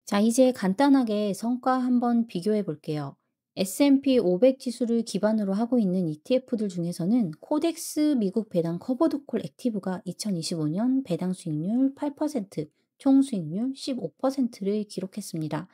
자, 이제 간단하게 성과 한번 비교해 볼게요. S&P 500 지수를 기반으로 하고 있는 ETF들 중에서는 코덱스 미국 배당 커버드콜 액티브가 2025년 배당 수익률 8%, 총 수익률 15%를 기록했습니다.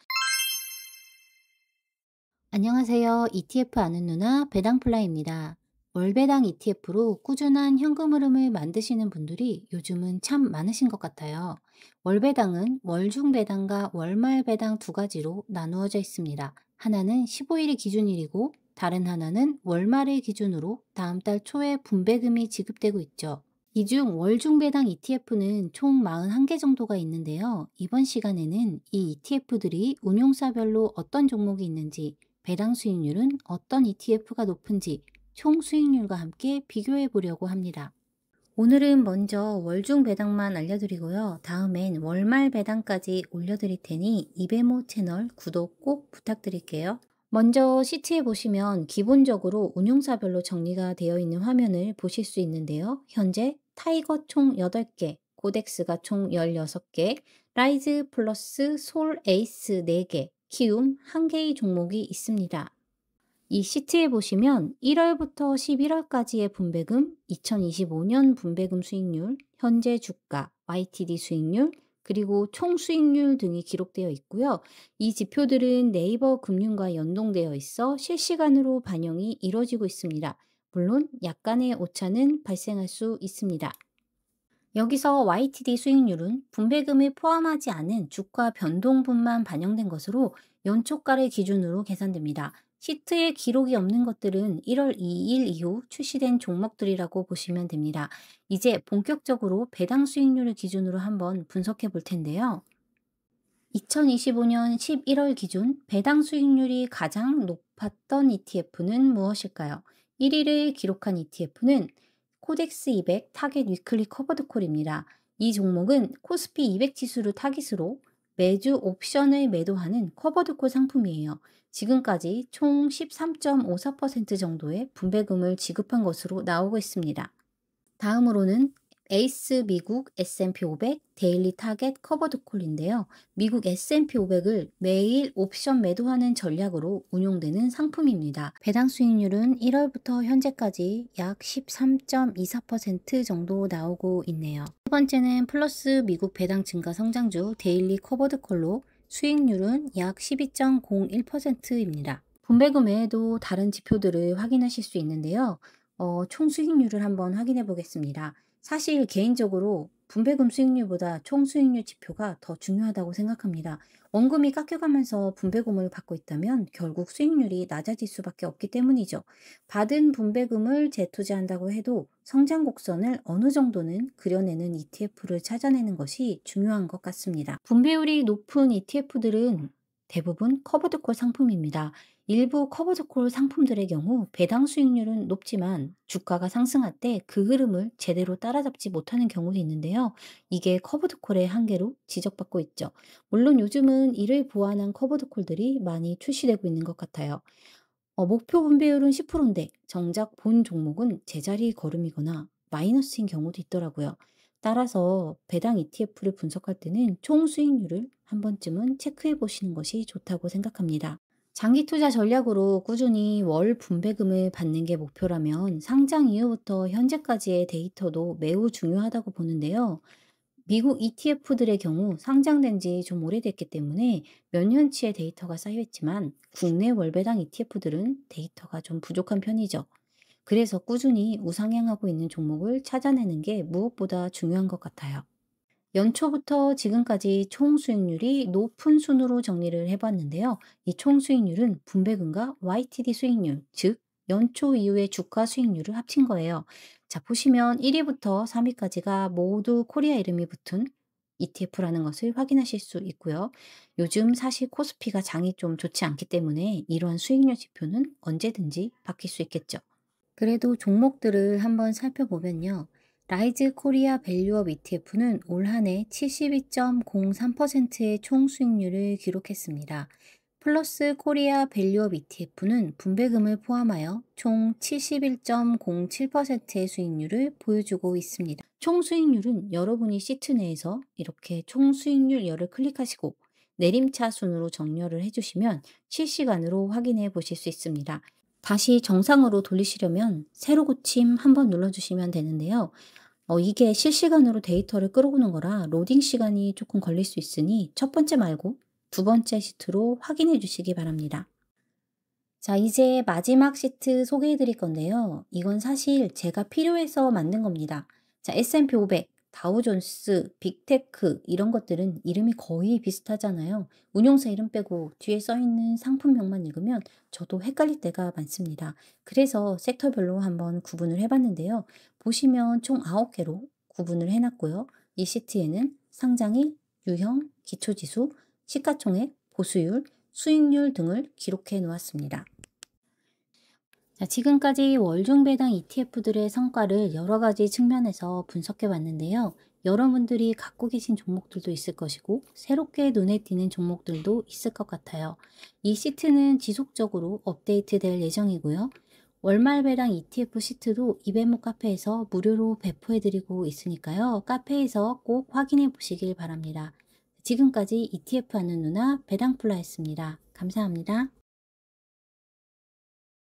안녕하세요. ETF 아는 누나 배당플라입니다. 월배당 ETF로 꾸준한 현금 흐름을 만드시는 분들이 요즘은 참 많으신 것 같아요. 월배당은 월중 배당과 월말 배당 두 가지로 나누어져 있습니다. 하나는 15일이 기준일이고 다른 하나는 월말을 기준으로 다음 달 초에 분배금이 지급되고 있죠. 이 중 월중 배당 ETF는 총 41개 정도가 있는데요. 이번 시간에는 이 ETF들이 운용사별로 어떤 종목이 있는지, 배당 수익률은 어떤 ETF가 높은지 총 수익률과 함께 비교해 보려고 합니다. 오늘은 먼저 월중 배당만 알려드리고요. 다음엔 월말 배당까지 올려드릴 테니 이베모 채널 구독 꼭 부탁드릴게요. 먼저 시트에 보시면 기본적으로 운용사별로 정리가 되어 있는 화면을 보실 수 있는데요. 현재 타이거 총 8개, 코덱스가 총 16개, 라이즈 플러스 솔 에이스 4개, 키움 1개의 종목이 있습니다. 이 시트에 보시면 1월부터 11월까지의 분배금, 2025년 분배금 수익률, 현재 주가, YTD 수익률, 그리고 총 수익률 등이 기록되어 있고요. 이 지표들은 네이버 금융과 연동되어 있어 실시간으로 반영이 이루어지고 있습니다. 물론 약간의 오차는 발생할 수 있습니다. 여기서 YTD 수익률은 분배금을 포함하지 않은 주가 변동분만 반영된 것으로 연초가를 기준으로 계산됩니다. 시트에 기록이 없는 것들은 1월 2일 이후 출시된 종목들이라고 보시면 됩니다. 이제 본격적으로 배당 수익률을 기준으로 한번 분석해 볼 텐데요. 2025년 11월 기준 배당 수익률이 가장 높았던 ETF는 무엇일까요? 1위를 기록한 ETF는 코덱스 200 타겟 위클리 커버드 콜입니다. 이 종목은 코스피 200 지수를 타깃으로 매주 옵션을 매도하는 커버드 콜 상품이에요. 지금까지 총 13.54% 정도의 분배금을 지급한 것으로 나오고 있습니다. 다음으로는 에이스 미국 S&P 500 데일리 타겟 커버드 콜인데요. 미국 S&P 500을 매일 옵션 매도하는 전략으로 운용되는 상품입니다. 배당 수익률은 1월부터 현재까지 약 13.24% 정도 나오고 있네요. 두 번째는 플러스 미국 배당 증가 성장주 데일리 커버드 콜로 수익률은 약 12.01%입니다. 분배금 외에도 다른 지표들을 확인하실 수 있는데요. 총 수익률을 한번 확인해 보겠습니다. 사실 개인적으로 분배금 수익률보다 총 수익률 지표가 더 중요하다고 생각합니다. 원금이 깎여가면서 분배금을 받고 있다면 결국 수익률이 낮아질 수밖에 없기 때문이죠. 받은 분배금을 재투자한다고 해도 성장 곡선을 어느 정도는 그려내는 ETF를 찾아내는 것이 중요한 것 같습니다. 분배율이 높은 ETF들은 대부분 커버드콜 상품입니다. 일부 커버드콜 상품들의 경우 배당 수익률은 높지만 주가가 상승할 때 그 흐름을 제대로 따라잡지 못하는 경우도 있는데요. 이게 커버드콜의 한계로 지적받고 있죠. 물론 요즘은 이를 보완한 커버드콜들이 많이 출시되고 있는 것 같아요. 목표 분배율은 10%인데 정작 본 종목은 제자리 걸음이거나 마이너스인 경우도 있더라고요. 따라서 배당 ETF를 분석할 때는 총 수익률을 한 번쯤은 체크해 보시는 것이 좋다고 생각합니다. 장기 투자 전략으로 꾸준히 월 분배금을 받는 게 목표라면 상장 이후부터 현재까지의 데이터도 매우 중요하다고 보는데요. 미국 ETF들의 경우 상장된 지 좀 오래됐기 때문에 몇 년치의 데이터가 쌓여있지만 국내 월배당 ETF들은 데이터가 좀 부족한 편이죠. 그래서 꾸준히 우상향하고 있는 종목을 찾아내는 게 무엇보다 중요한 것 같아요. 연초부터 지금까지 총 수익률이 높은 순으로 정리를 해봤는데요. 이 총 수익률은 분배금과 YTD 수익률, 즉 연초 이후의 주가 수익률을 합친 거예요. 자, 보시면 1위부터 3위까지가 모두 코리아 이름이 붙은 ETF라는 것을 확인하실 수 있고요. 요즘 사실 코스피가 장이 좀 좋지 않기 때문에 이러한 수익률 지표는 언제든지 바뀔 수 있겠죠. 그래도 종목들을 한번 살펴보면요. 라이즈 코리아 밸류업 ETF는 올 한 해 72.03%의 총 수익률을 기록했습니다. 플러스 코리아 밸류업 ETF는 분배금을 포함하여 총 71.07%의 수익률을 보여주고 있습니다. 총 수익률은 여러분이 시트 내에서 이렇게 총 수익률 열을 클릭하시고 내림차 순으로 정렬을 해주시면 실시간으로 확인해 보실 수 있습니다. 다시 정상으로 돌리시려면 새로 고침 한번 눌러주시면 되는데요. 이게 실시간으로 데이터를 끌어오는 거라 로딩 시간이 조금 걸릴 수 있으니 첫 번째 말고 두 번째 시트로 확인해 주시기 바랍니다. 자, 이제 마지막 시트 소개해 드릴 건데요. 이건 사실 제가 필요해서 만든 겁니다. 자, S&P 500, 다우존스, 빅테크 이런 것들은 이름이 거의 비슷하잖아요. 운용사 이름 빼고 뒤에 써 있는 상품명만 읽으면 저도 헷갈릴 때가 많습니다. 그래서 섹터별로 한번 구분을 해봤는데요. 보시면 총 9개로 구분을 해놨고요. 이 시트에는 상장일, 유형, 기초지수, 시가총액, 보수율, 수익률 등을 기록해 놓았습니다. 자, 지금까지 월중 배당 ETF들의 성과를 여러 가지 측면에서 분석해 봤는데요. 여러분들이 갖고 계신 종목들도 있을 것이고, 새롭게 눈에 띄는 종목들도 있을 것 같아요. 이 시트는 지속적으로 업데이트 될 예정이고요. 월말 배당 ETF 시트도 이베모 카페에서 무료로 배포해 드리고 있으니까요. 카페에서 꼭 확인해 보시길 바랍니다. 지금까지 ETF 하는 누나 배당플라였습니다. 감사합니다.